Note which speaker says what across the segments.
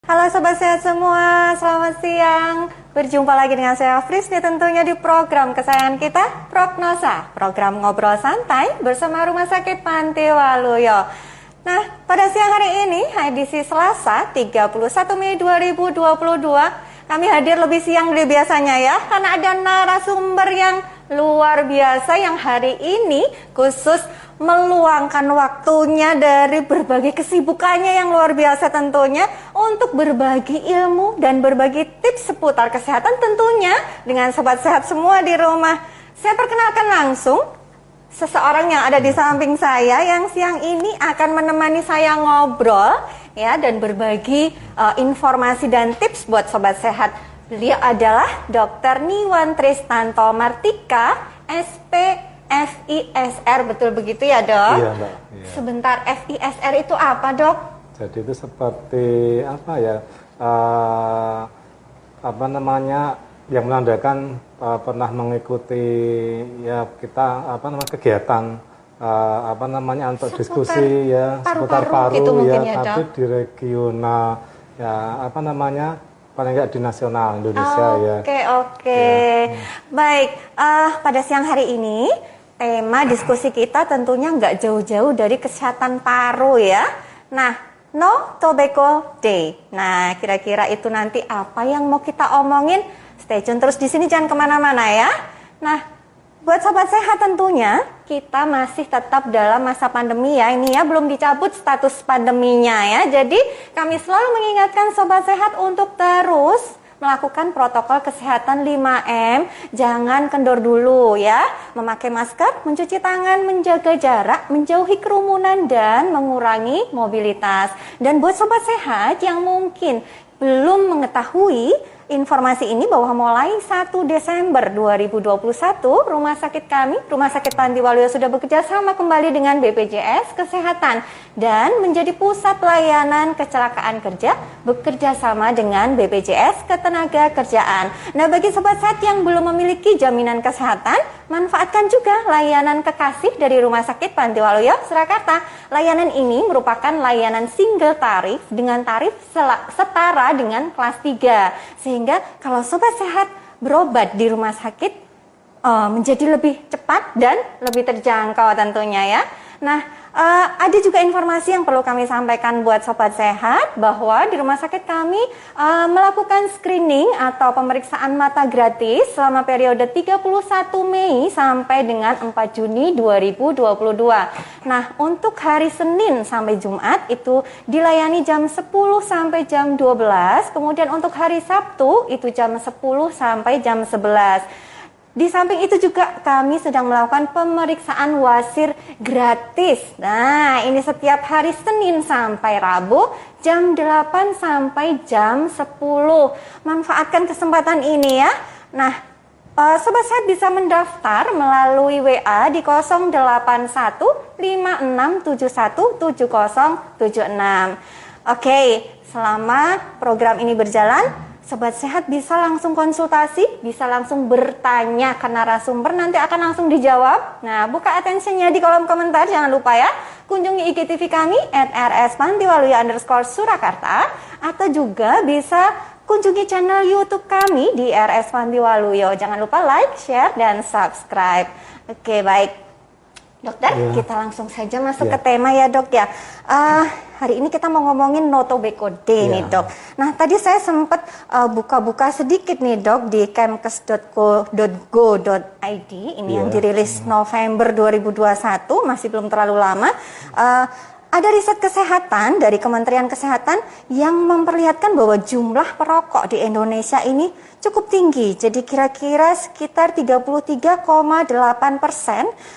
Speaker 1: Halo Sobat Sehat semua, selamat siang. Berjumpa lagi dengan saya Frisni tentunya di program kesayangan kita, Prognosa. Program ngobrol santai bersama Rumah Sakit Panti Waluyo. Nah, pada siang hari ini, edisi Selasa 31 Mei 2022, kami hadir lebih siang dari biasanya ya, karena ada narasumber yang luar biasa yang hari ini khusus meluangkan waktunya dari berbagai kesibukannya yang luar biasa tentunya untuk berbagi ilmu dan berbagi tips seputar kesehatan tentunya dengan sobat sehat semua di rumah. Saya perkenalkan langsung seseorang yang ada di samping saya yang siang ini akan menemani saya ngobrol ya dan berbagi informasi dan tips buat sobat sehat. Beliau adalah Dr. Niwan Tristanto Martika, FISR, betul begitu ya dok?
Speaker 2: Iya mbak. Iya.
Speaker 1: Sebentar, FISR itu apa dok?
Speaker 2: Jadi itu seperti apa ya? Apa namanya? Yang menandakan pernah mengikuti ya kita apa namanya kegiatan apa namanya untuk diskusi ya seputar paru
Speaker 1: gitu
Speaker 2: ya,
Speaker 1: ya
Speaker 2: tapi di regional ya apa namanya paling nggak di nasional Indonesia ya.
Speaker 1: Oke. Ya. Baik, pada siang hari ini tema diskusi kita tentunya nggak jauh-jauh dari kesehatan paru ya. Nah, No Tobacco Day. Nah, kira-kira itu nanti apa yang mau kita omongin? Stay tune terus di sini, jangan kemana-mana ya. Nah, buat sobat sehat tentunya kita masih tetap dalam masa pandemi ya. Ini ya belum dicabut status pandeminya ya. Jadi kami selalu mengingatkan sobat sehat untuk terus melakukan protokol kesehatan 5M, jangan kendor dulu ya. Memakai masker, mencuci tangan, menjaga jarak, menjauhi kerumunan dan mengurangi mobilitas. Dan buat sobat sehat yang mungkin belum mengetahui informasi ini bahwa mulai 1 Desember 2021 rumah sakit kami, Rumah Sakit Panti Waluyo sudah bekerja sama kembali dengan BPJS Kesehatan dan menjadi pusat layanan kecelakaan kerja bekerja sama dengan BPJS Ketenagakerjaan. Nah, bagi sobat sehat yang belum memiliki jaminan kesehatan, manfaatkan juga layanan kekasih dari Rumah Sakit Panti Waluyo Surakarta. Layanan ini merupakan layanan single tarif dengan tarif setara dengan kelas 3. Sehingga kalau sobat sehat berobat di rumah sakit menjadi lebih cepat dan lebih terjangkau tentunya ya. Nah, ada juga informasi yang perlu kami sampaikan buat sobat sehat bahwa di rumah sakit kami melakukan screening atau pemeriksaan mata gratis selama periode 31 Mei sampai dengan 4 Juni 2022. Nah, untuk hari Senin sampai Jumat itu dilayani jam 10 sampai jam 12, kemudian untuk hari Sabtu itu jam 10 sampai jam 11. Di samping itu juga kami sedang melakukan pemeriksaan wasir gratis. Nah, ini setiap hari Senin sampai Rabu jam 8 sampai jam 10. Manfaatkan kesempatan ini ya. Nah, sobat sehat bisa mendaftar melalui WA di 081 5671 7076. Oke, selama program ini berjalan, sobat sehat bisa langsung konsultasi, bisa langsung bertanya ke narasumber, nanti akan langsung dijawab. Nah, buka attention-nya di kolom komentar, jangan lupa ya. Kunjungi IGTV kami @rspantiwaluyo_Surakarta atau juga bisa kunjungi channel YouTube kami di RS Panti Waluyo. Jangan lupa like, share, dan subscribe. Oke, baik. Dokter, kita langsung saja masuk ke tema ya dok ya. Hari ini kita mau ngomongin No Tobacco Day nih dok. Nah tadi saya sempat buka-buka sedikit nih dok di kemkes.go.id ini yang dirilis November 2021, masih belum terlalu lama. Ada riset kesehatan dari Kementerian Kesehatan yang memperlihatkan bahwa jumlah perokok di Indonesia ini cukup tinggi. Jadi kira-kira sekitar 33,8%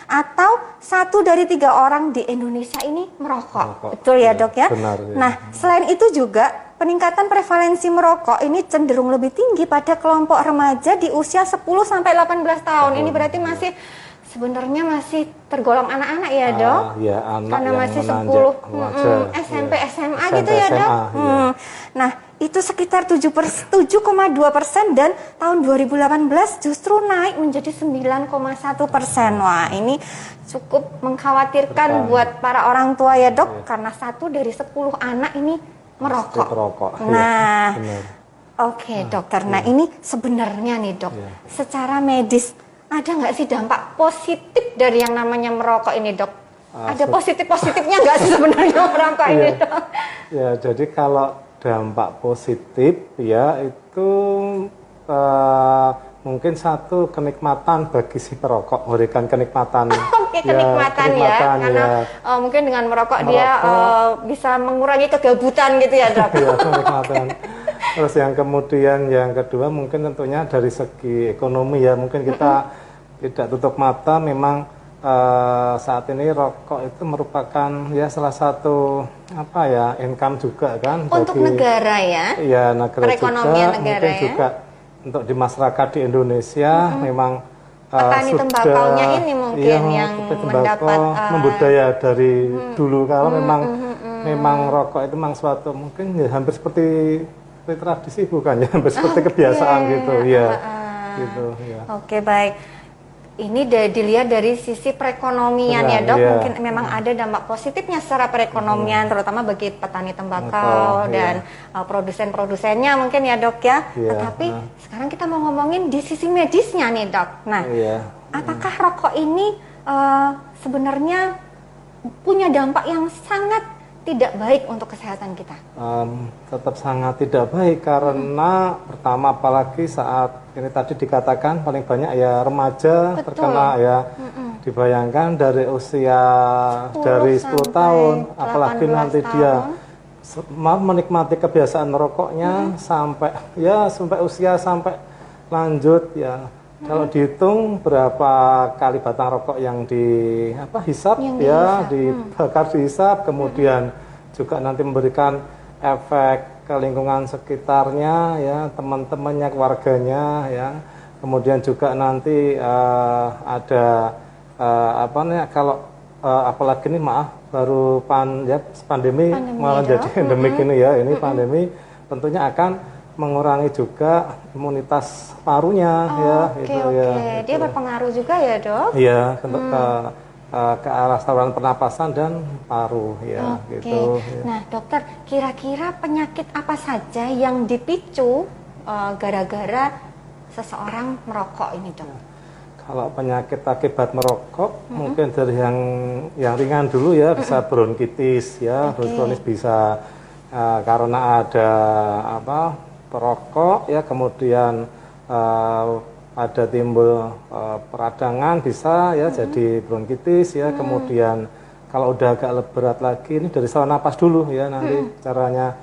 Speaker 1: atau 1 dari 3 orang di Indonesia ini merokok. Betul ya dok ya?
Speaker 2: Benar, ya.
Speaker 1: Nah selain itu juga peningkatan prevalensi merokok ini cenderung lebih tinggi pada kelompok remaja di usia 10-18 tahun. Ini berarti masih sebenarnya masih tergolong anak-anak ya dok?
Speaker 2: Ya, anak
Speaker 1: karena
Speaker 2: yang
Speaker 1: masih 10 SMP, SMA gitu ya dok? Nah itu sekitar 7,2% dan tahun 2018 justru naik menjadi 9,1%. Wah ini cukup mengkhawatirkan buat para orang tua ya dok, karena 1 dari 10 anak ini merokok.
Speaker 2: Perokok.
Speaker 1: Nah,
Speaker 2: Ya, benar.
Speaker 1: oke dokter. Nah ini sebenarnya nih dok, secara medis ada nggak sih dampak positif dari yang namanya merokok ini dok? Ada positifnya nggak sih sebenarnya merokok ini dok?
Speaker 2: Ya, jadi kalau dampak positif ya itu mungkin satu kenikmatan bagi si perokok, memberikan kenikmatan.
Speaker 1: Oke, kenikmatan ya, karena mungkin dengan merokok dia bisa mengurangi kegabutan gitu ya dok.
Speaker 2: Ya, kenikmatan. Terus yang kemudian yang kedua mungkin tentunya dari segi ekonomi ya, mungkin kita tidak tutup mata, memang saat ini rokok itu merupakan ya salah satu apa ya income juga kan
Speaker 1: untuk
Speaker 2: bagi
Speaker 1: negara ya.
Speaker 2: Iya, negara
Speaker 1: perekonomian
Speaker 2: juga,
Speaker 1: negara
Speaker 2: mungkin
Speaker 1: ya.
Speaker 2: juga untuk di masyarakat di Indonesia memang
Speaker 1: petani tembakaunya ini mungkin yang mendapat
Speaker 2: membudaya dari dulu kalau memang rokok itu memang suatu mungkin ya hampir seperti tradisi bukan ya, hampir seperti kebiasaan gitu ya. Gitu ya.
Speaker 1: Oke, baik. Ini dilihat dari sisi perekonomian ya dok, mungkin memang ada dampak positifnya secara perekonomian, terutama bagi petani tembakau dan produsen-produsennya mungkin ya dok ya. Tetapi sekarang kita mau ngomongin di sisi medisnya nih dok. Nah, apakah rokok ini sebenarnya punya dampak yang sangat tidak baik untuk kesehatan kita?
Speaker 2: Tetap sangat tidak baik karena pertama apalagi saat ini tadi dikatakan paling banyak ya remaja terkena ya. Dibayangkan dari usia dari 10 tahun apalagi nanti dia menikmati kebiasaan merokoknya sampai usia sampai lanjut ya. Kalau dihitung berapa kali batang rokok yang dihisap ya, dibakar dihisap, kemudian juga nanti memberikan efek ke lingkungan sekitarnya ya, teman-temannya, keluarganya ya. Kemudian juga nanti ada kalau apalagi ini baru pandemi malah jadi endemik ini ya, ini pandemi tentunya akan mengurangi juga imunitas parunya
Speaker 1: ya. Dia berpengaruh juga ya dok?
Speaker 2: Iya, ke arah saluran pernapasan dan paru ya. Gitu. Ya.
Speaker 1: Nah dokter, kira-kira penyakit apa saja yang dipicu gara-gara seseorang merokok ini dok?
Speaker 2: Kalau penyakit akibat merokok mungkin dari yang ringan dulu ya, bisa bronkitis ya, bronkitis bisa karena ada perokok ya, kemudian ada timbul peradangan bisa ya, jadi bronkitis ya, kemudian kalau udah agak berat lagi ini dari saluran napas dulu ya, nanti caranya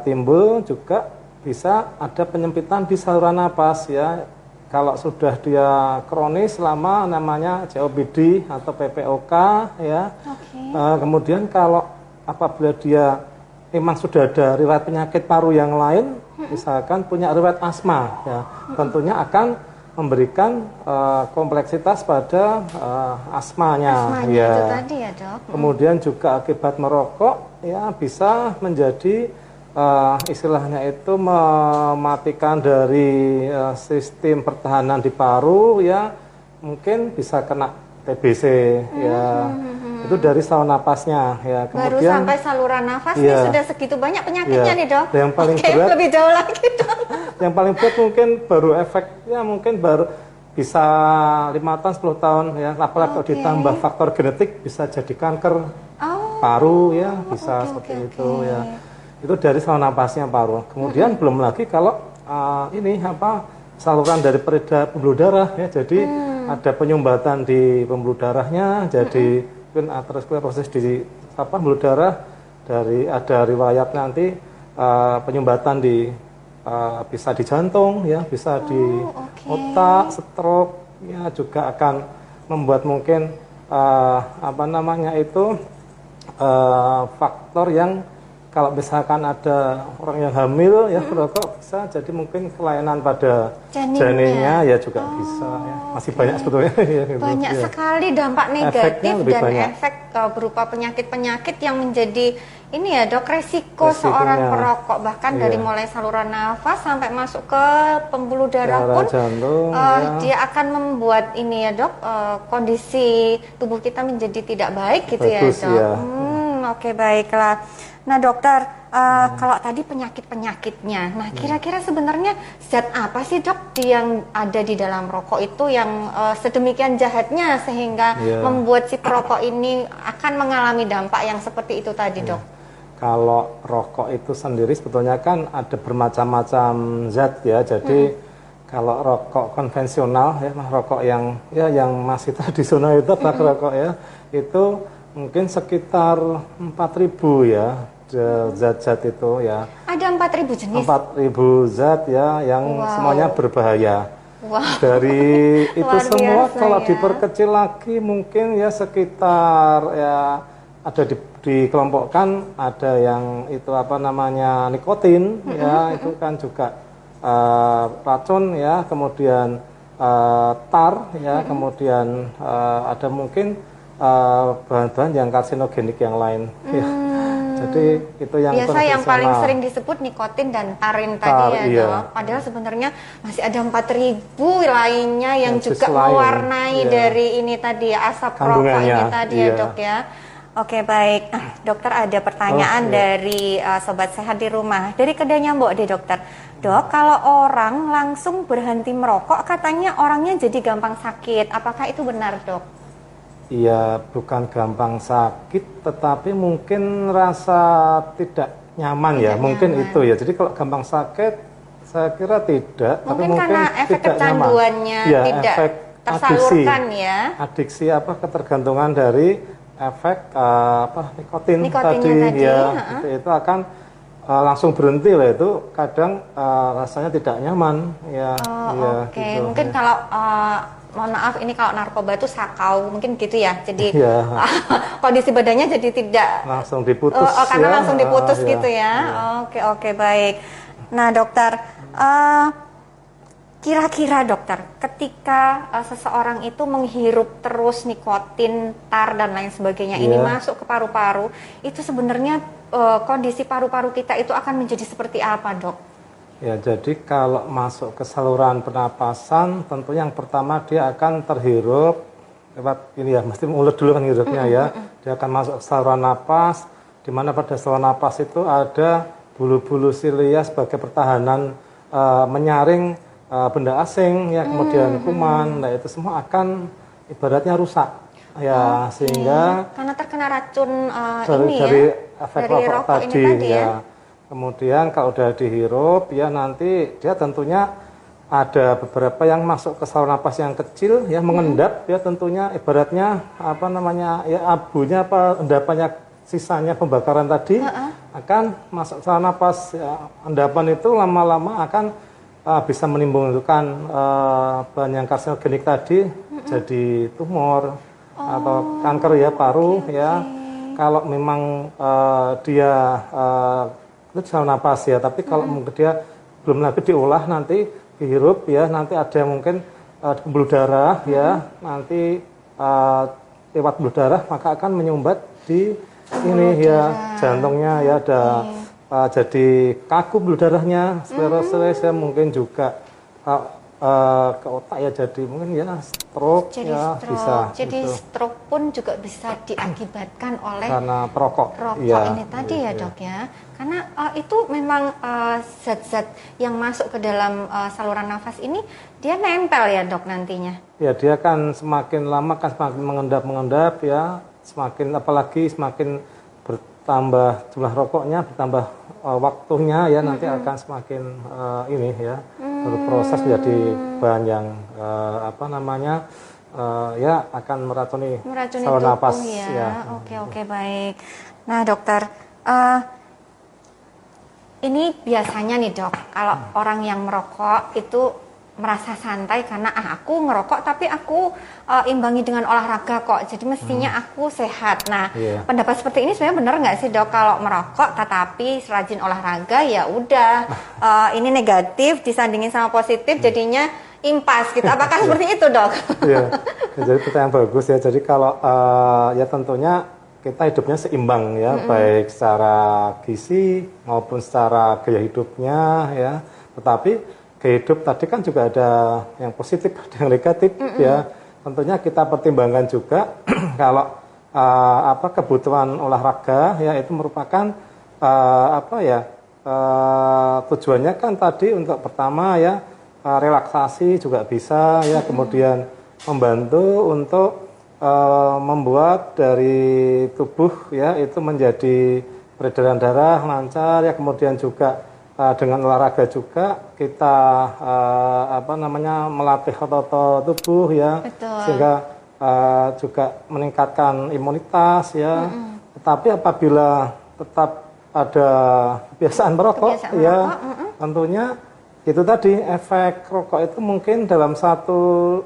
Speaker 2: timbul juga bisa ada penyempitan di saluran napas ya. Kalau sudah dia kronis lama namanya COPD atau PPOK ya. Kemudian kalau apabila dia memang sudah ada riwayat penyakit paru yang lain, misalkan punya riwayat asma, ya, tentunya akan memberikan kompleksitas pada asmanya ya.
Speaker 1: Itu tadi ya dok.
Speaker 2: Kemudian juga akibat merokok, ya bisa menjadi istilahnya itu mematikan dari sistem pertahanan di paru, ya, mungkin bisa kena TBC, ya. Itu dari saluran napasnya ya.
Speaker 1: Kemudian baru sampai saluran nafas ini sudah segitu banyak penyakitnya nih dok.
Speaker 2: Yang paling berat
Speaker 1: lebih jauh lagi dok.
Speaker 2: Yang paling berat mungkin baru efeknya mungkin baru bisa 5 tahun 10 tahun ya. Apalagi kalau ditambah faktor genetik bisa jadi kanker paru ya, bisa seperti itu ya. Itu dari saluran napasnya paru. Kemudian belum lagi kalau saluran dari peredaran pembuluh darah ya. Jadi ada penyumbatan di pembuluh darahnya, jadi mungkin aterosklerosis di pembuluh darah, dari ada riwayat nanti penyumbatan di bisa di jantung ya, bisa di otak, stroke ya, juga akan membuat mungkin faktor yang kalau misalkan ada orang yang hamil ya merokok bisa jadi mungkin kelainan pada janinnya ya juga bisa ya. Masih banyak sebetulnya ya, gitu.
Speaker 1: Banyak sekali dampak negatif dan efek berupa penyakit-penyakit yang menjadi ini ya dok, resiko seorang perokok, bahkan dari mulai saluran nafas sampai masuk ke pembuluh darah pun
Speaker 2: jantung,
Speaker 1: dia akan membuat ini ya dok, kondisi tubuh kita menjadi tidak baik gitu. Bagus, ya dok. Oke, baiklah. Nah dokter, kalau tadi penyakit-penyakitnya, nah kira-kira sebenarnya zat apa sih dok yang ada di dalam rokok itu yang sedemikian jahatnya sehingga membuat si perokok ini akan mengalami dampak yang seperti itu tadi dok?
Speaker 2: Kalau rokok itu sendiri sebetulnya kan ada bermacam-macam zat ya, jadi kalau rokok konvensional ya, rokok yang masih tradisional itu rokok ya, itu mungkin sekitar 4.000 ya. Zat-zat itu ya.
Speaker 1: Ada 4.000 jenis?
Speaker 2: 4.000 zat ya, yang semuanya berbahaya. Dari itu semua kalau diperkecil lagi mungkin ya sekitar ya ada dikelompokkan, ada yang itu apa namanya nikotin ya, itu kan juga racun ya, kemudian tar ya, kemudian ada mungkin bahan-bahan yang karsinogenik yang lain ya. Jadi itu yang
Speaker 1: biasa yang paling sering disebut nikotin dan tarin tadi ya dok. Padahal sebenarnya masih ada 4.000 lainnya yang juga mewarnai dari ini tadi ya, asap rokok ini tadi ya dok ya. Oke baik, nah dokter ada pertanyaan dari sobat sehat di rumah, dari kedai Nyambok deh dokter. Dok, kalau orang langsung berhenti merokok katanya orangnya jadi gampang sakit, apakah itu benar dok?
Speaker 2: Iya, bukan gampang sakit, tetapi mungkin rasa tidak nyaman ya, mungkin itu ya. Jadi kalau gampang sakit, saya kira tidak.
Speaker 1: Mungkin
Speaker 2: tapi
Speaker 1: karena
Speaker 2: mungkin
Speaker 1: efek kecanduannya tidak
Speaker 2: efek
Speaker 1: tersalurkan ya.
Speaker 2: Adiksi ketergantungan dari efek nikotin tadi ya, itu akan langsung berhenti lah, itu kadang rasanya tidak nyaman ya.
Speaker 1: Oke. Gitu. Mungkin kalau mohon maaf ini kalau narkoba itu sakau mungkin gitu ya, jadi kondisi badannya jadi tidak
Speaker 2: langsung diputus
Speaker 1: karena langsung diputus gitu ya. Oke baik. Nah dokter, kira-kira dokter ketika seseorang itu menghirup terus nikotin, tar dan lain sebagainya ini masuk ke paru-paru, itu sebenarnya kondisi paru-paru kita itu akan menjadi seperti apa dok?
Speaker 2: Ya, jadi kalau masuk ke saluran pernapasan, tentu yang pertama dia akan terhirup lewat ini ya, mesti mulut dulu kan hirupnya ya. Dia akan masuk ke saluran napas, di mana pada saluran napas itu ada bulu-bulu silia sebagai pertahanan menyaring benda asing ya, kemudian kuman, nah itu semua akan ibaratnya rusak ya, sehingga
Speaker 1: karena terkena racun
Speaker 2: dari efek
Speaker 1: dari
Speaker 2: rokok tadi ya. Kemudian kalau udah dihirup ya nanti dia tentunya ada beberapa yang masuk ke saluran napas yang kecil ya, mengendap ya, tentunya ibaratnya apa namanya ya, abunya endapannya sisanya pembakaran tadi akan masuk ke saluran napas ya. Endapan itu lama-lama akan bisa menimbulkan bahan yang karsinogenik tadi jadi tumor atau kanker ya paru ya. Kalau memang dia itu saluran napas ya, tapi kalau mungkin dia belum lagi diolah nanti dihirup ya, nanti ada yang mungkin pembuluh darah ya, nanti lewat pembuluh darah maka akan menyumbat di ini ya, jantungnya ya, ada jadi kaku pembuluh darahnya, sklerosis ya, mungkin juga ke otak ya, jadi mungkin ya stroke ya, bisa.
Speaker 1: Jadi stroke pun juga bisa diakibatkan oleh
Speaker 2: karena perokok
Speaker 1: ini tadi ya dok ya, karena itu memang zat-zat yang masuk ke dalam saluran nafas ini dia nempel ya dok nantinya.
Speaker 2: Ya, dia kan semakin lama kan semakin mengendap ya, semakin apalagi semakin bertambah jumlah rokoknya, bertambah waktunya ya, nanti akan semakin ini ya, berproses menjadi bahan yang apa namanya ya akan meracuni saluran napas ya.
Speaker 1: Oke baik. Nah dokter, ini biasanya nih dok, kalau orang yang merokok itu merasa santai karena aku ngerokok tapi aku imbangi dengan olahraga kok, jadi mestinya aku sehat. Nah pendapat seperti ini sebenarnya benar nggak sih dok, kalau merokok tetapi rajin olahraga ya udah ini negatif disandingin sama positif jadinya impas gitu, apakah seperti itu dok?
Speaker 2: Iya, jadi pertanyaan bagus ya. Jadi kalau ya tentunya kita hidupnya seimbang ya, baik secara gizi maupun secara gaya hidupnya ya, tetapi hidup tadi kan juga ada yang positif, ada yang negatif ya. Tentunya kita pertimbangkan juga kalau kebutuhan olahraga ya itu merupakan apa ya, tujuannya kan tadi untuk pertama ya relaksasi juga bisa ya, kemudian membantu untuk membuat dari tubuh ya itu menjadi peredaran darah lancar ya, kemudian juga dengan olahraga juga kita apa namanya melatih otot tubuh ya.
Speaker 1: Betul.
Speaker 2: Sehingga juga meningkatkan imunitas ya. Tetapi apabila tetap ada kebiasaan merokok ya tentunya itu tadi efek rokok itu mungkin dalam satu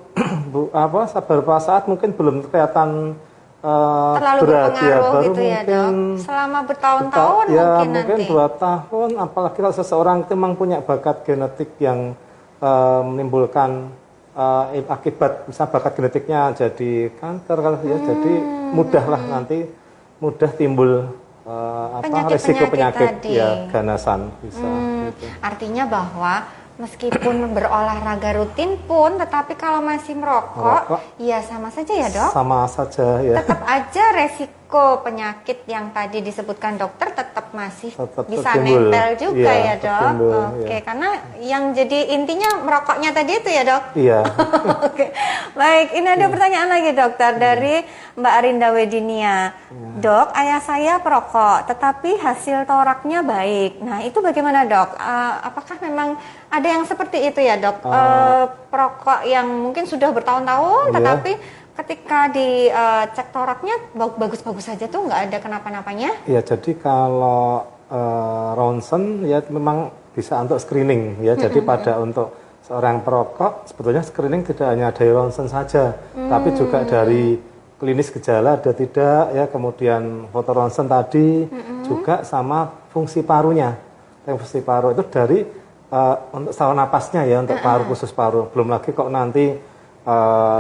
Speaker 2: beberapa saat mungkin belum kelihatan
Speaker 1: terlalu
Speaker 2: berat ya,
Speaker 1: berpengaruh
Speaker 2: baru
Speaker 1: gitu ya,
Speaker 2: mungkin
Speaker 1: Dok. Selama bertahun-tahun
Speaker 2: ya,
Speaker 1: mungkin
Speaker 2: mungkin
Speaker 1: nanti.
Speaker 2: 2 tahun, apalagi kalau seseorang itu memang punya bakat genetik yang menimbulkan akibat misalnya bakat genetiknya jadi kanker kalau ya, jadi mudahlah nanti mudah timbul risiko penyakit
Speaker 1: tadi.
Speaker 2: ya ganasan bisa. Gitu.
Speaker 1: Artinya bahwa meskipun berolahraga rutin pun, tetapi kalau masih merokok, ya sama saja ya, Dok?
Speaker 2: Sama saja ya.
Speaker 1: Tetap aja resiko penyakit yang tadi disebutkan dokter tetap masih bisa
Speaker 2: timbul.
Speaker 1: nempel juga
Speaker 2: Iya,
Speaker 1: ya, Dok?
Speaker 2: timbul,
Speaker 1: Oke,
Speaker 2: iya.
Speaker 1: karena yang jadi intinya merokoknya tadi itu ya, Dok?
Speaker 2: Iya.
Speaker 1: Oke, baik. Ini ada pertanyaan lagi, dokter, dari Mbak Arinda Wedinia. Dok, ayah saya perokok, tetapi hasil toraknya baik. Nah, itu bagaimana, Dok? Apakah memang ada yang seperti itu ya, Dok? Perokok yang mungkin sudah bertahun-tahun,
Speaker 2: Iya.
Speaker 1: tetapi ketika dicek toraknya bagus-bagus saja tuh, nggak ada kenapa-napanya?
Speaker 2: Ya, jadi kalau ronsen ya memang bisa untuk screening ya. Jadi pada untuk seorang perokok sebetulnya screening tidak hanya dari ronsen saja, tapi juga dari klinis gejala ada tidak ya, kemudian foto ronsen tadi juga sama fungsi parunya. Fungsi paru itu dari untuk saluran napasnya ya, untuk paru khusus paru. Belum lagi kok nanti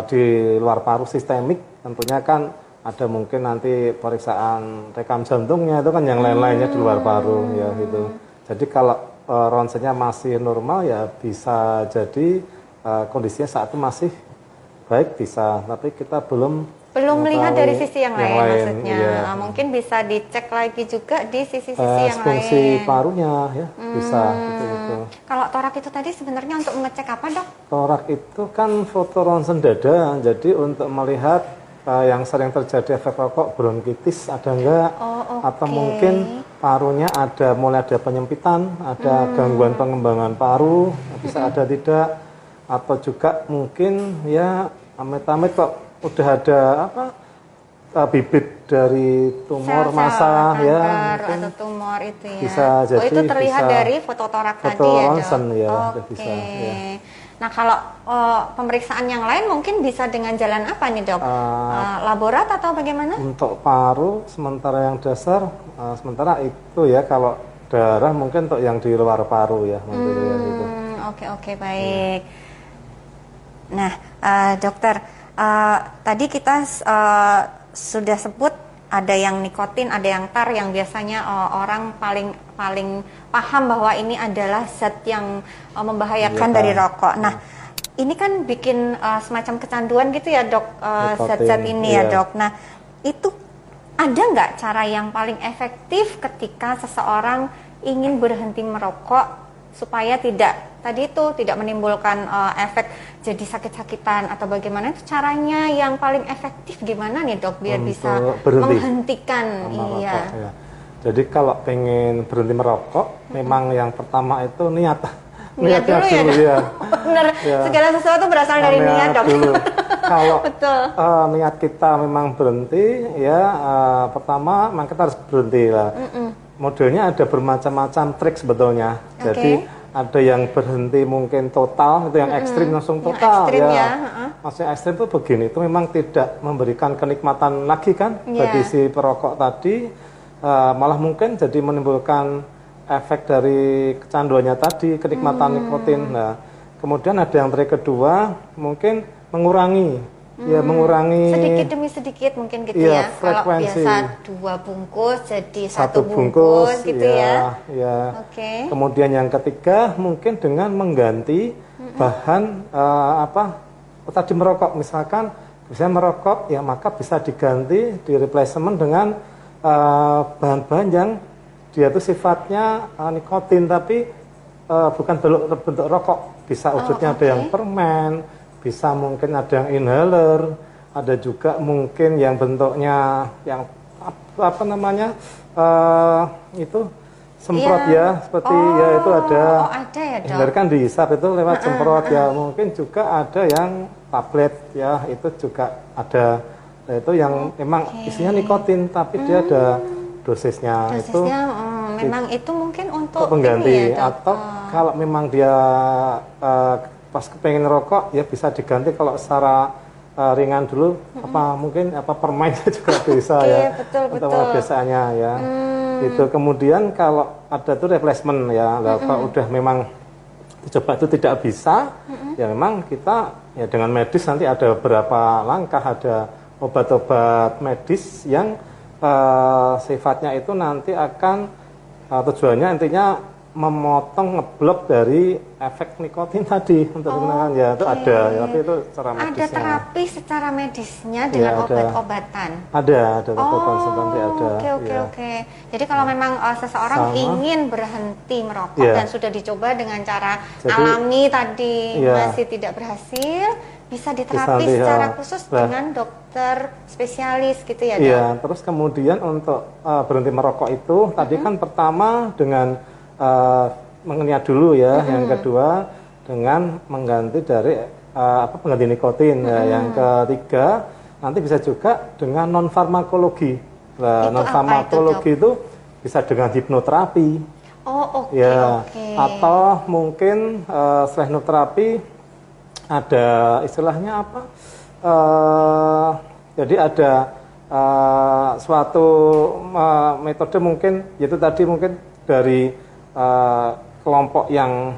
Speaker 2: di luar paru sistemik tentunya kan ada mungkin nanti pemeriksaan rekam jantungnya itu kan yang lain-lainnya di luar paru ya gitu. Jadi kalau ronsennya masih normal ya bisa jadi kondisinya saat itu masih baik bisa, tapi kita belum
Speaker 1: melihat dari sisi yang lain maksudnya.
Speaker 2: iya.
Speaker 1: Mungkin bisa dicek lagi juga di sisi-sisi yang
Speaker 2: fungsi
Speaker 1: lain.
Speaker 2: parunya ya bisa gitu.
Speaker 1: Kalau torak itu tadi sebenarnya untuk mengecek apa, Dok?
Speaker 2: Torak itu kan foto ronsen dada, jadi untuk melihat yang sering terjadi efek rokok bronkitis ada enggak, atau mungkin parunya mulai ada penyempitan, ada gangguan pengembangan paru, bisa ada tidak, atau juga mungkin ya amit-amit kok udah ada bibit dari tumor massa ya,
Speaker 1: kanker atau tumor itu ya.
Speaker 2: Bisa jadi,
Speaker 1: itu terlihat
Speaker 2: bisa
Speaker 1: dari foto torak
Speaker 2: foto
Speaker 1: tadi ya, Dok?
Speaker 2: ronsen ya,
Speaker 1: Oke.
Speaker 2: bisa, ya.
Speaker 1: Nah, kalau pemeriksaan yang lain mungkin bisa dengan jalan apa nih, Dok? Laborat atau bagaimana?
Speaker 2: Untuk paru sementara yang dasar, sementara itu ya kalau darah mungkin untuk yang di luar paru ya, ya gitu.
Speaker 1: Oke, baik. Nah, dokter, tadi kita sudah sebut ada yang nikotin, ada yang tar, yang biasanya orang paling paham bahwa ini adalah zat yang membahayakan dari rokok. Nah, ini kan bikin semacam kecanduan gitu ya, Dok, zat-zat ini ya, Dok. Nah, itu ada nggak cara yang paling efektif ketika seseorang ingin berhenti merokok supaya tidak menimbulkan efek jadi sakit-sakitan atau bagaimana? Itu caranya yang paling efektif gimana nih, Dok, biar bisa menghentikan
Speaker 2: rokok, ya. Jadi kalau pengen berhenti merokok, memang yang pertama itu niat
Speaker 1: dulu ya. Bener, ya. Segala sesuatu berasal dari niat, Dok.
Speaker 2: Dulu. Kalau
Speaker 1: niat
Speaker 2: kita memang berhenti ya, pertama memang kita harus berhenti lah. Modelnya ada bermacam-macam trik sebetulnya. Jadi ada yang berhenti mungkin total, itu yang ekstrim langsung total ya. Maksudnya ekstrim itu begini, itu memang tidak memberikan kenikmatan lagi kan bagi si perokok tadi, malah mungkin jadi menimbulkan efek dari kecanduannya tadi, kenikmatan nikotin. Nah, kemudian ada yang trik kedua, mungkin mengurangi. Ya, mengurangi
Speaker 1: sedikit demi sedikit mungkin gitu ya. Kalau biasa 2 bungkus jadi 1 bungkus gitu ya.
Speaker 2: Kemudian yang ketiga mungkin dengan mengganti bahan tadi merokok, misalkan bisa merokok ya, maka bisa diganti di replacement dengan bahan-bahan yang dia itu sifatnya nikotin, tapi bukan bentuk rokok. Bisa wujudnya ada yang permen, bisa mungkin ada yang inhaler, ada juga mungkin yang bentuknya yang apa namanya itu semprot ya, seperti ya itu ada.
Speaker 1: Ada ya, Dok.
Speaker 2: Benar kan dihisap itu lewat semprot ya. Mungkin juga ada yang tablet ya, itu juga ada. Nah, itu yang memang isinya nikotin tapi dia ada dosisnya.
Speaker 1: Dosisnya memang itu mungkin untuk
Speaker 2: pengganti
Speaker 1: ini ya, Dok.
Speaker 2: atau kalau memang dia pas kepengen rokok ya bisa diganti kalau secara ringan dulu apa mungkin apa permen juga bisa ya untuk kebiasaannya ya. Itu kemudian kalau ada tuh replacement ya. Kalau udah memang dicoba itu tidak bisa ya memang kita ya dengan medis nanti ada beberapa langkah, ada obat-obat medis yang sifatnya itu nanti akan tujuannya intinya memotong, ngeblok dari efek nikotin tadi untuk kemenangan ya itu ada ya, tapi itu secara medisnya.
Speaker 1: Ada terapi secara medisnya dengan obat-obatan.
Speaker 2: Ada obat seperti ada.
Speaker 1: Oke. Jadi kalau memang seseorang ingin berhenti merokok dan sudah dicoba dengan cara alami tadi masih tidak berhasil, bisa diterapi secara khusus dengan dokter spesialis gitu ya, Dok?
Speaker 2: Iya, terus kemudian untuk berhenti merokok itu tadi kan pertama dengan mengenyah dulu ya, yang kedua dengan mengganti dari pengganti nikotin ya, yang ketiga nanti bisa juga dengan non farmakologi. Nah, non farmakologi itu bisa dengan hipnoterapi. Atau mungkin selain hipnoterapi ada istilahnya apa? Jadi ada suatu metode mungkin yaitu tadi mungkin dari kelompok yang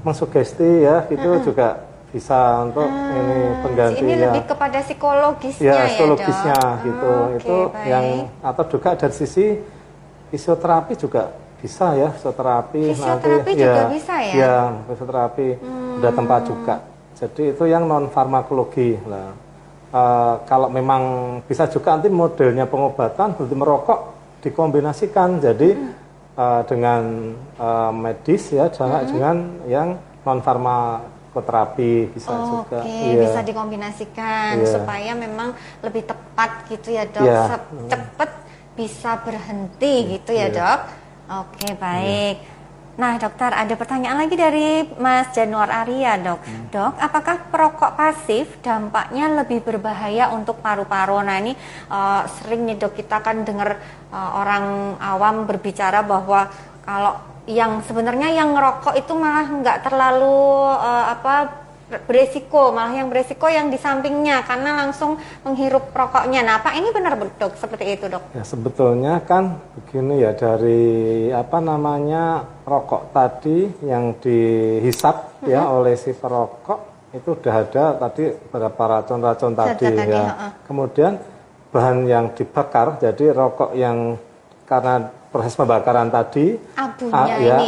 Speaker 2: mensugesti ya itu juga bisa untuk ini pengganti
Speaker 1: ini
Speaker 2: ya.
Speaker 1: Lebih kepada psikologisnya ya,
Speaker 2: psikologisnya
Speaker 1: Dok?
Speaker 2: gitu. Itu
Speaker 1: baik.
Speaker 2: yang atau juga dari sisi fisioterapi juga bisa ya, fisioterapi nanti
Speaker 1: juga bisa ya.
Speaker 2: Ya, fisioterapi ada tempat juga. Jadi itu yang non farmakologi. Nah, kalau memang bisa juga nanti modelnya pengobatan berarti merokok dikombinasikan jadi dengan medis ya, dengan yang non farmakoterapi bisa juga.
Speaker 1: Bisa dikombinasikan supaya memang lebih tepat gitu ya, Dok. Cepat bisa berhenti gitu ya, Dok. Oke, baik. Nah, dokter, ada pertanyaan lagi dari Mas Januar Arya, Dok. Dok, apakah perokok pasif dampaknya lebih berbahaya untuk paru-paru? Nah, ini sering nih, Dok, kita kan dengar orang awam berbicara bahwa kalau yang sebenarnya yang ngerokok itu malah nggak terlalu beresiko, malah yang beresiko yang di sampingnya karena langsung menghirup rokoknya. Nah, apa ini benar, Dok, seperti itu, Dok?
Speaker 2: Ya, sebetulnya kan begini ya, dari rokok tadi yang dihisap ya oleh si perokok itu udah ada tadi beberapa racun-racun tadi ya. Kemudian bahan yang dibakar, jadi rokok yang karena proses pembakaran tadi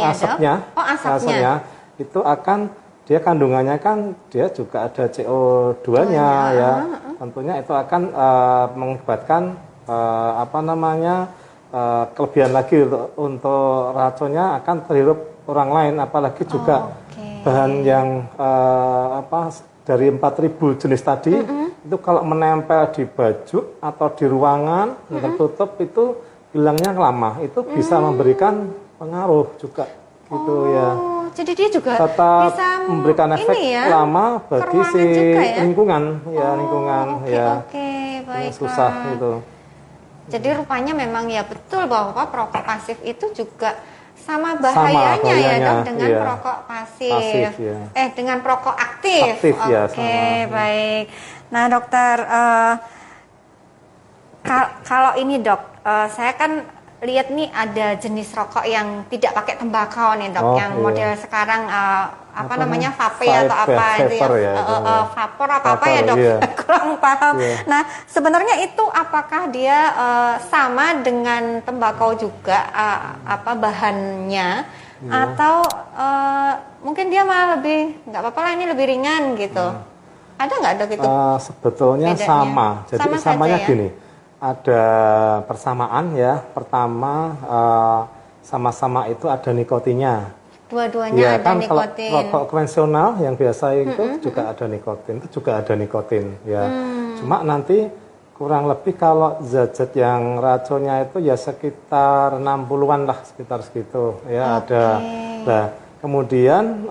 Speaker 2: asapnya itu akan dia kandungannya kan dia juga ada CO2-nya ya. Tentunya itu akan mengakibatkan kelebihan lagi untuk racunnya akan terhirup orang lain, apalagi juga bahan yang dari 4.000 jenis tadi itu kalau menempel di baju atau di ruangan tertutup itu hilangnya lama, itu bisa memberikan pengaruh juga gitu ya.
Speaker 1: Jadi dia juga
Speaker 2: tetap
Speaker 1: bisa
Speaker 2: memberikan efek lama bagi si lingkungan
Speaker 1: baik.
Speaker 2: Susah itu.
Speaker 1: Jadi rupanya memang ya betul bahwa perokok pasif itu juga sama bahayanya ya, Dok, dengan perokok pasif. Dengan perokok aktif. Baik. Nah, dokter, kalau ini, Dok, saya kan lihat nih ada jenis rokok yang tidak pakai tembakau nih, Dok, yang model sekarang vape atau apa itu ya, vapor apa ya, Dok? Kurang paham. Nah, sebenarnya itu apakah dia sama dengan tembakau juga bahannya atau mungkin dia malah lebih nggak apa-apa lah, ini lebih ringan gitu? Ada nggak, Dok, itu?
Speaker 2: Sebetulnya bedanya sama. Jadi samanya gini. ada persamaan ya. Pertama sama-sama itu ada nikotinnya.
Speaker 1: Dua-duanya
Speaker 2: Ya
Speaker 1: ada
Speaker 2: kan kalau
Speaker 1: nikotin.
Speaker 2: rokok konvensional yang biasa itu juga ada nikotin, itu juga ada nikotin ya. Cuma nanti kurang lebih kalau zat-zat yang racunnya itu ya sekitar 60-an lah, sekitar segitu ya ada. Nah, kemudian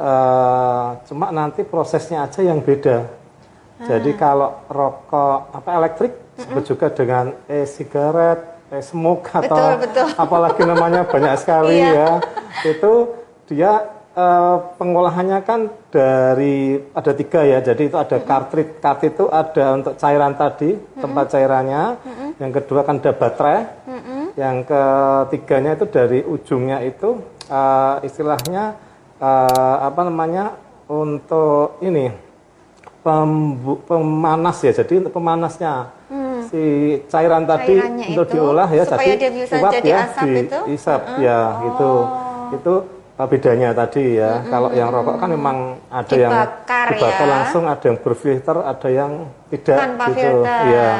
Speaker 2: cuma nanti prosesnya aja yang beda. Jadi kalau rokok elektrik disebut juga dengan e-sigaret, e-smoke atau
Speaker 1: Betul.
Speaker 2: apalagi namanya banyak sekali ya. Itu dia pengolahannya kan dari ada 3 ya. Jadi itu ada cartridge. Cartridge itu ada untuk cairan tadi, tempat cairannya. Yang kedua kan ada baterai. Yang ketiganya itu dari ujungnya itu istilahnya untuk ini pemanas ya. Jadi untuk pemanasnya si cairan tadi untuk
Speaker 1: itu,
Speaker 2: diolah ya,
Speaker 1: supaya
Speaker 2: jadi
Speaker 1: dia bisa
Speaker 2: uap
Speaker 1: jadi
Speaker 2: ya,
Speaker 1: asap itu?
Speaker 2: diisap ya gitu. Itu bedanya tadi ya. Kalau yang rokok kan memang ada
Speaker 1: Dibakar
Speaker 2: yang dibakar
Speaker 1: ya.
Speaker 2: langsung, ada yang berfilter, ada yang tidak
Speaker 1: Tanpa
Speaker 2: gitu.
Speaker 1: filter.
Speaker 2: Ya.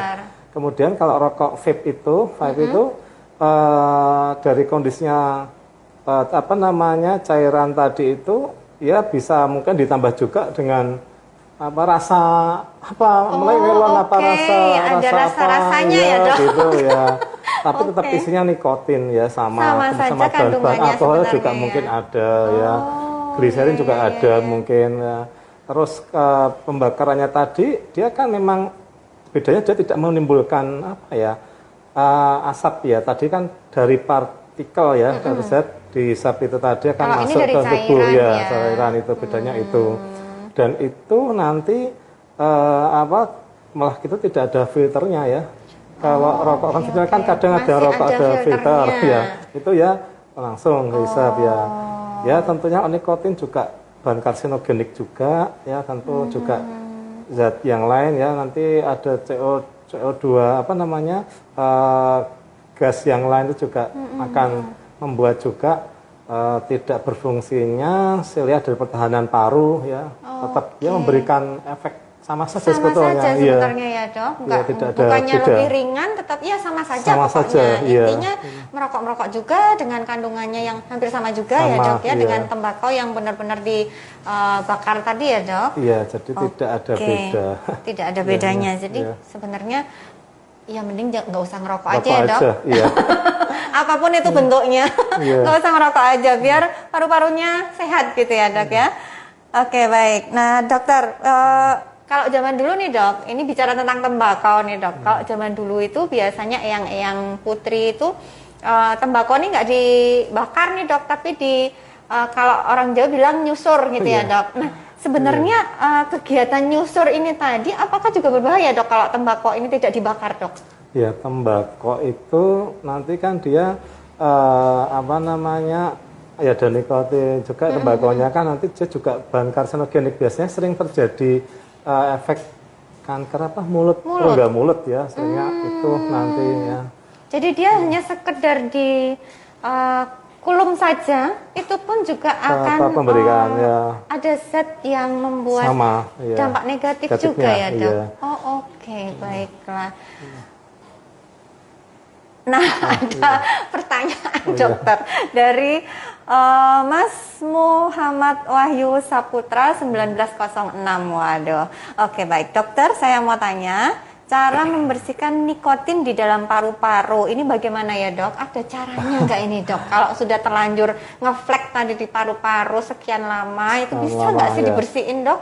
Speaker 2: Kemudian kalau rokok vape itu dari kondisinya cairan tadi itu ya bisa mungkin ditambah juga dengan rasa melelon
Speaker 1: ada rasa-rasanya ya, Dok.
Speaker 2: gitu ya. Tapi tetap isinya nikotin ya, sama
Speaker 1: saja
Speaker 2: bahan
Speaker 1: kandungannya
Speaker 2: alkohol juga
Speaker 1: sebenarnya.
Speaker 2: mungkin ada ya. Gliserin juga ada mungkin ya. Terus pembakarannya tadi dia kan memang bedanya dia tidak menimbulkan asap ya. Tadi kan dari partikel ya, dari zat di asap itu tadi akan
Speaker 1: Kalau ini
Speaker 2: masuk
Speaker 1: dari
Speaker 2: ke tubuh
Speaker 1: cairan
Speaker 2: ya,
Speaker 1: ya.
Speaker 2: cairan itu bedanya itu. Dan itu nanti malah itu tidak ada filternya ya. Kalau rokok konvensional kan kadang ada
Speaker 1: Masih
Speaker 2: rokok
Speaker 1: ada
Speaker 2: ada filter
Speaker 1: filternya.
Speaker 2: ya. Itu ya langsung hisap ya. Ya tentunya nikotin juga bahan karsinogenik juga ya, tentu juga zat yang lain ya. Nanti ada CO2 gas yang lain itu juga akan membuat juga tidak berfungsinya sel ya dari pertahanan paru ya. Tetap dia memberikan efek sama saja sebetulnya.
Speaker 1: Sebenarnya ya, Dok.
Speaker 2: Iya, tidak ada
Speaker 1: Bukannya
Speaker 2: beda.
Speaker 1: lebih ringan, tetap ya sama saja
Speaker 2: Sama
Speaker 1: pokoknya.
Speaker 2: saja, iya.
Speaker 1: Intinya merokok juga dengan kandungannya yang hampir sama juga ya,
Speaker 2: Sama,
Speaker 1: Dok ya,
Speaker 2: iya.
Speaker 1: dengan tembakau yang benar-benar dibakar tadi ya, Dok.
Speaker 2: Iya, jadi tidak ada beda.
Speaker 1: Tidak ada bedanya. Jadi
Speaker 2: iya.
Speaker 1: sebenarnya ya mending nggak usah ngerokok
Speaker 2: Rokok
Speaker 1: aja ya, Dok.
Speaker 2: iya.
Speaker 1: Apapun itu bentuknya,
Speaker 2: Iya.
Speaker 1: nggak usah ngerokok aja biar paru-parunya sehat gitu ya, Dok ya. Oke, baik. Nah, dokter, kalau zaman dulu nih, Dok, ini bicara tentang tembakau nih, Dok. Kalau zaman dulu itu biasanya eyang-eyang putri itu tembakau ini nggak dibakar nih, Dok, tapi kalau orang Jawa bilang nyusur gitu ya, Dok. Nah, sebenarnya kegiatan nyusur ini tadi apakah juga berbahaya, Dok, kalau tembakau ini tidak dibakar, Dok?
Speaker 2: Ya, tembakau itu nanti kan dia ya ada nikotin juga. Tembakonya kan nanti dia juga bahan karsinogenik, biasanya sering terjadi efek kanker rongga mulut ya, seringnya itu nanti ya.
Speaker 1: Jadi dia hanya sekedar di kulum saja, itu pun juga akan
Speaker 2: memberikan ya
Speaker 1: ada zat yang membuat
Speaker 2: iya.
Speaker 1: dampak negatif
Speaker 2: Negatifnya,
Speaker 1: juga ya, Dok.
Speaker 2: iya.
Speaker 1: Oke, baiklah. Nah, ada pertanyaan dokter dari Mas Muhammad Wahyu Saputra 1906. Waduh. Oke, baik. Dokter, saya mau tanya, cara membersihkan nikotin di dalam paru-paru ini bagaimana ya, Dok? Ada caranya nggak ini, Dok? Kalau sudah terlanjur ngeflek tadi di paru-paru sekian lama, itu bisa nggak sih dibersihin, Dok?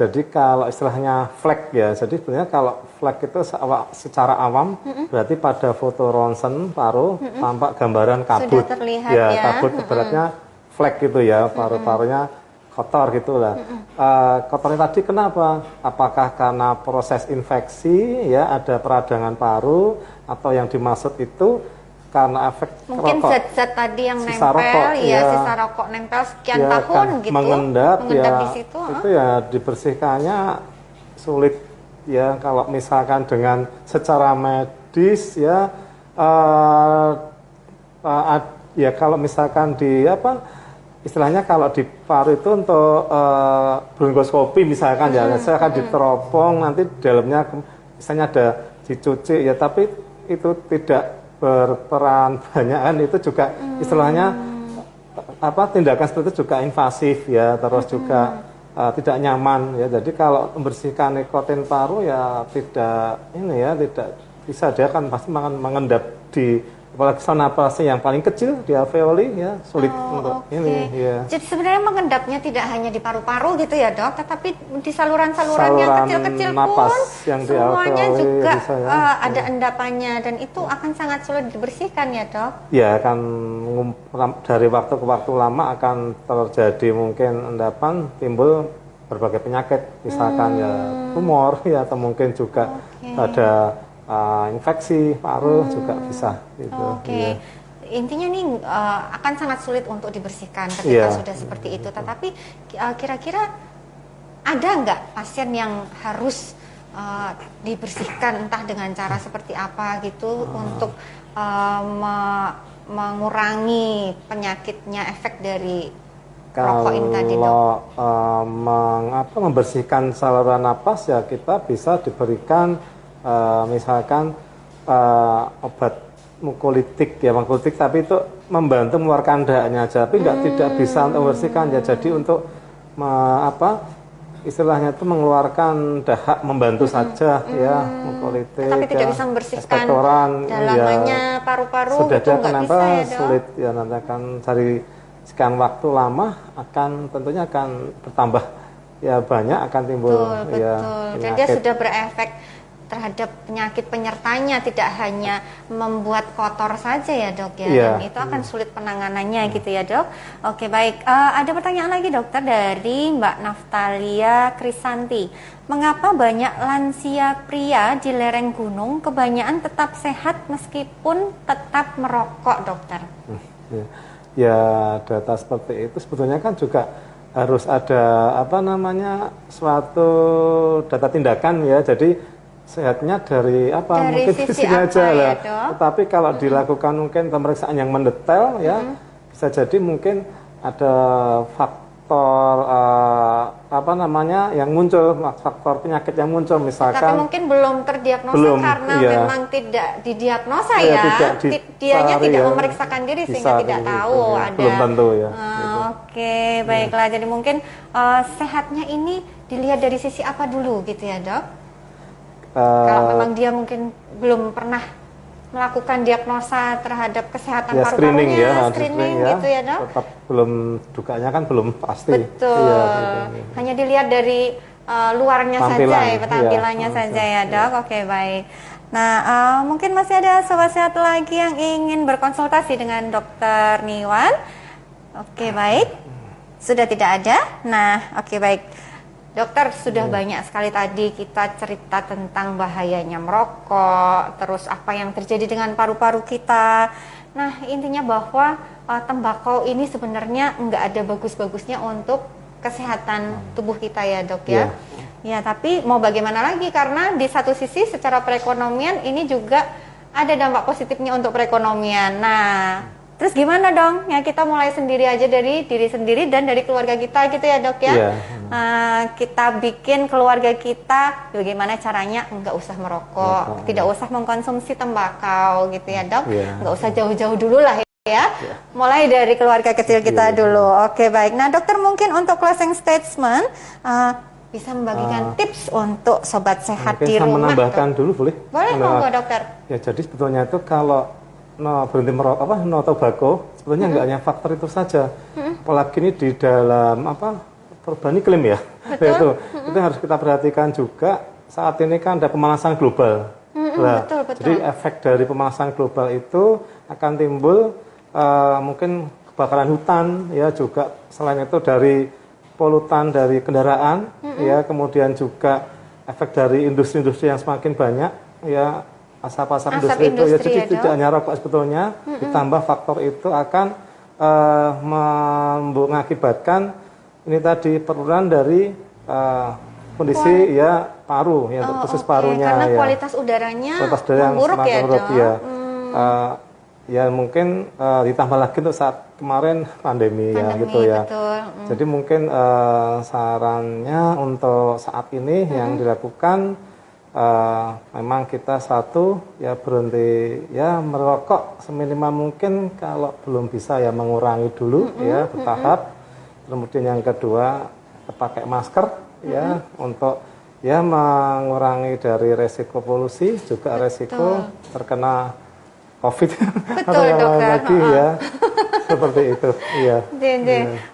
Speaker 2: Jadi kalau istilahnya flek ya, jadi sebenarnya kalau flek itu secara awam berarti pada foto ronsen paru tampak gambaran kabut.
Speaker 1: Sudah terlihat
Speaker 2: ya,
Speaker 1: ya.
Speaker 2: kabut ibaratnya flek gitu ya, paru-parunya kotor gitulah. Kotornya tadi kenapa? Apakah karena proses infeksi ya, ada peradangan paru, atau yang dimaksud itu karena efek
Speaker 1: Mungkin
Speaker 2: rokok,
Speaker 1: zat-zat tadi yang
Speaker 2: sisa
Speaker 1: nempel,
Speaker 2: rokok,
Speaker 1: ya, sisa rokok nempel sekian
Speaker 2: ya,
Speaker 1: tahun
Speaker 2: kan
Speaker 1: gitu,
Speaker 2: mengendap ya,
Speaker 1: di situ.
Speaker 2: itu ya dibersihkannya sulit ya. Kalau misalkan dengan secara medis ya, ya kalau misalkan istilahnya kalau di paru itu untuk bronkoskopi misalkan ya, saya akan diteropong, nanti di dalamnya misalnya ada dicuci ya, tapi itu tidak berperan banyak kan, itu juga istilahnya tindakan seperti itu juga invasif ya, terus juga tidak nyaman ya. Jadi kalau membersihkan nikotin paru ya tidak bisa, dia kan pasti mengendap di apalagi saluran napas yang paling kecil di alveoli ya, sulit untuk ini ya.
Speaker 1: Jadi sebenarnya mengendapnya tidak hanya di paru-paru gitu ya dok, tetapi di saluran-saluran yang kecil-kecil pun
Speaker 2: yang
Speaker 1: semuanya
Speaker 2: di
Speaker 1: juga
Speaker 2: bisa, ya.
Speaker 1: Ada endapannya, dan itu akan sangat sulit dibersihkan ya dok.
Speaker 2: Ya, akan dari waktu ke waktu lama akan terjadi mungkin endapan, timbul berbagai penyakit, misalkan ya tumor ya, atau mungkin juga ada infeksi paru juga bisa gitu.
Speaker 1: Oke. Intinya nih akan sangat sulit untuk dibersihkan ketika sudah seperti itu. Tetapi kira-kira ada nggak pasien yang harus dibersihkan entah dengan cara seperti apa gitu untuk mengurangi penyakitnya, efek dari rokok ini tadi dok?
Speaker 2: Kalau membersihkan saluran napas ya kita bisa diberikan misalkan obat mukolytik ya, mukolytik, tapi itu membantu mengeluarkan dahaknya aja, tapi tidak bisa untuk membersihkan ya. Jadi untuk istilahnya itu mengeluarkan dahak, membantu saja ya, mukolytik.
Speaker 1: Tapi tidak bisa membersihkan dalamannya paru-paru.
Speaker 2: Sudah
Speaker 1: itu
Speaker 2: ada
Speaker 1: nggak
Speaker 2: kenapa
Speaker 1: bisa ya dok?
Speaker 2: sulit ya, nanti akan cari sekian waktu lama tentunya akan bertambah ya, banyak akan timbul ya
Speaker 1: betul. Dan dia sudah berefek terhadap penyakit penyertanya, tidak hanya membuat kotor saja ya dok ya, dan itu akan sulit penanganannya gitu ya dok. Oke baik, ada pertanyaan lagi dokter dari Mbak Naftalia Krisanti. Mengapa banyak lansia pria di lereng gunung kebanyakan tetap sehat meskipun tetap merokok dokter?
Speaker 2: Ya, data seperti itu sebetulnya kan juga harus ada suatu data tindakan ya. Jadi sehatnya dari
Speaker 1: dari
Speaker 2: mungkin
Speaker 1: sisi
Speaker 2: fisiknya aja lah.
Speaker 1: Dok?
Speaker 2: Tetapi kalau dilakukan mungkin pemeriksaan yang mendetail ya, bisa jadi mungkin ada faktor yang muncul, faktor penyakit yang muncul misalkan.
Speaker 1: Tapi mungkin belum terdiagnosa karena memang tidak didiagnosa ya. Dianya tidak memeriksakan diri sehingga tidak tahu ada.
Speaker 2: Belum tentu ya.
Speaker 1: Oke, baiklah. Jadi mungkin sehatnya ini dilihat dari sisi apa dulu gitu ya dok? Kalau memang dia mungkin belum pernah melakukan diagnosa terhadap kesehatan paru-parunya, screening gitu ya dok?
Speaker 2: Tetap belum, duganya kan belum pasti.
Speaker 1: Betul. Iya, hanya dilihat dari luarnya saja ya, tampilannya saja ya dok. Oke baik. Nah mungkin masih ada sobat sehat lagi yang ingin berkonsultasi dengan dokter Niwan. Oke baik. Sudah tidak ada? Nah oke baik. Dokter, sudah banyak sekali tadi kita cerita tentang bahayanya merokok, terus apa yang terjadi dengan paru-paru kita. Nah, intinya bahwa tembakau ini sebenarnya nggak ada bagus-bagusnya untuk kesehatan tubuh kita ya dok ya. Ya, tapi mau bagaimana lagi, karena di satu sisi secara perekonomian ini juga ada dampak positifnya untuk perekonomian. Nah, terus gimana dong? Ya kita mulai sendiri aja, dari diri sendiri dan dari keluarga kita gitu ya dok ya. Kita bikin keluarga kita bagaimana caranya nggak usah merokok, tidak usah mengkonsumsi tembakau gitu ya dok. Nggak usah jauh-jauh dulu lah ya. Mulai dari keluarga kecil kita dulu. Oke baik. Nah dokter, mungkin untuk closing statement bisa membagikan tips untuk sobat sehat di rumah.
Speaker 2: Menambahkan dulu boleh?
Speaker 1: Boleh monggo dokter.
Speaker 2: Ya jadi sebetulnya itu kalau berhenti merokok no tobacco sebetulnya nggak hanya faktor itu saja, apalagi ini di dalam perubahan iklim ya. Itu harus kita perhatikan juga. Saat ini kan ada pemanasan global. Betul. Jadi efek dari pemanasan global itu akan timbul mungkin kebakaran hutan ya, juga selain itu dari polutan dari kendaraan ya, kemudian juga efek dari industri-industri yang semakin banyak ya, asap industri itu ya. Jadi tidak hanya rokok sebetulnya, ditambah faktor itu akan mengakibatkan ini tadi penurunan dari kondisi ya paru ya, khusus parunya
Speaker 1: karena
Speaker 2: ya.
Speaker 1: kualitas udaranya
Speaker 2: memburuk
Speaker 1: ya dok.
Speaker 2: Ya mungkin ditambah lagi untuk saat kemarin pandemi ya gitu ya. Jadi mungkin sarannya untuk saat ini yang dilakukan memang kita satu ya berhenti ya merokok seminimal mungkin, kalau belum bisa ya mengurangi dulu ya bertahap. Kemudian yang kedua pakai masker ya untuk ya mengurangi dari resiko polusi, juga resiko terkena COVID atau yang lain
Speaker 1: dokter.
Speaker 2: lagi ya. Seperti itu. Iya.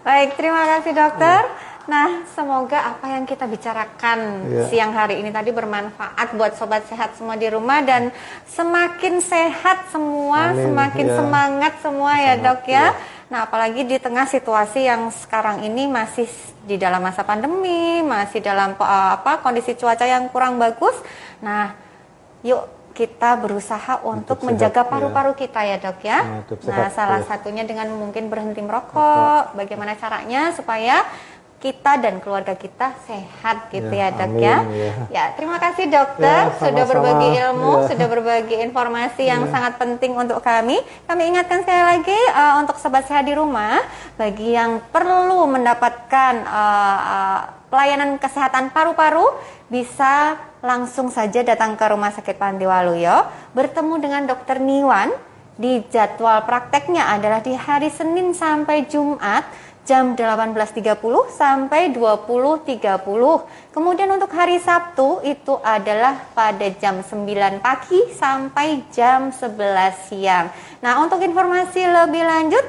Speaker 1: Baik, terima kasih dokter. Nah, semoga apa yang kita bicarakan siang hari ini tadi bermanfaat buat sobat sehat semua di rumah, dan semakin sehat semua, semakin semangat semua ya dok ya. Nah, apalagi di tengah situasi yang sekarang ini masih di dalam masa pandemi, masih dalam kondisi cuaca yang kurang bagus. Nah, yuk kita berusaha untuk menjaga paru-paru kita ya dok ya. Nah, salah satunya dengan mungkin berhenti merokok. Bagaimana caranya supaya kita dan keluarga kita sehat gitu ya dok ya. Ya, terima kasih dokter sudah berbagi ilmu, sudah berbagi informasi yang sangat penting untuk kami. Kami ingatkan sekali lagi untuk sobat sehat di rumah, bagi yang perlu mendapatkan pelayanan kesehatan paru-paru, bisa langsung saja datang ke Rumah Sakit Panti Waluyo, bertemu dengan Dokter Niwan. Di jadwal prakteknya adalah di hari Senin sampai Jumat jam 18.30 sampai 20.30. Kemudian untuk hari Sabtu itu adalah pada jam 9 pagi sampai jam 11 siang. Nah, untuk informasi lebih lanjut,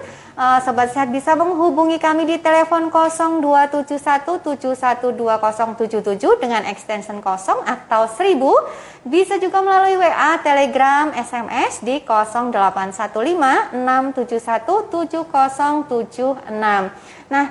Speaker 1: sobat sehat bisa menghubungi kami di telepon 0271712077 dengan extension 0 atau 1000. Bisa juga melalui WA, Telegram, SMS di 081567170076. Nah,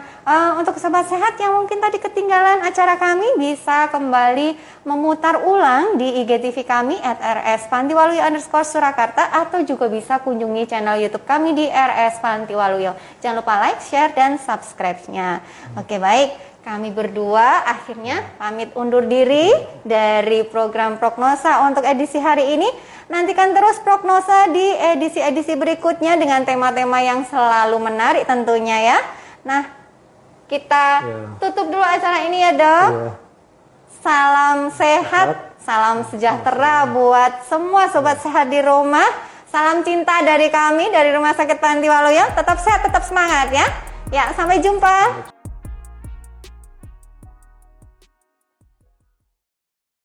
Speaker 1: untuk sobat sehat yang mungkin tadi ketinggalan acara kami, bisa kembali memutar ulang di IGTV kami @rs_pantiwaluyo_Surakarta, atau juga bisa kunjungi channel YouTube kami di RS Panti Waluyo. Jangan lupa like, share, dan subscribe-nya. Oke, baik. Kami berdua akhirnya pamit undur diri dari program Prognosa untuk edisi hari ini. Nantikan terus Prognosa di edisi-edisi berikutnya dengan tema-tema yang selalu menarik tentunya ya. Nah, kita tutup dulu acara ini ya dok. Salam sehat, salam sejahtera buat semua sobat sehat di rumah. Salam cinta dari kami, dari Rumah Sakit Panti Waluyo. Tetap sehat, tetap semangat ya. Ya, sampai jumpa.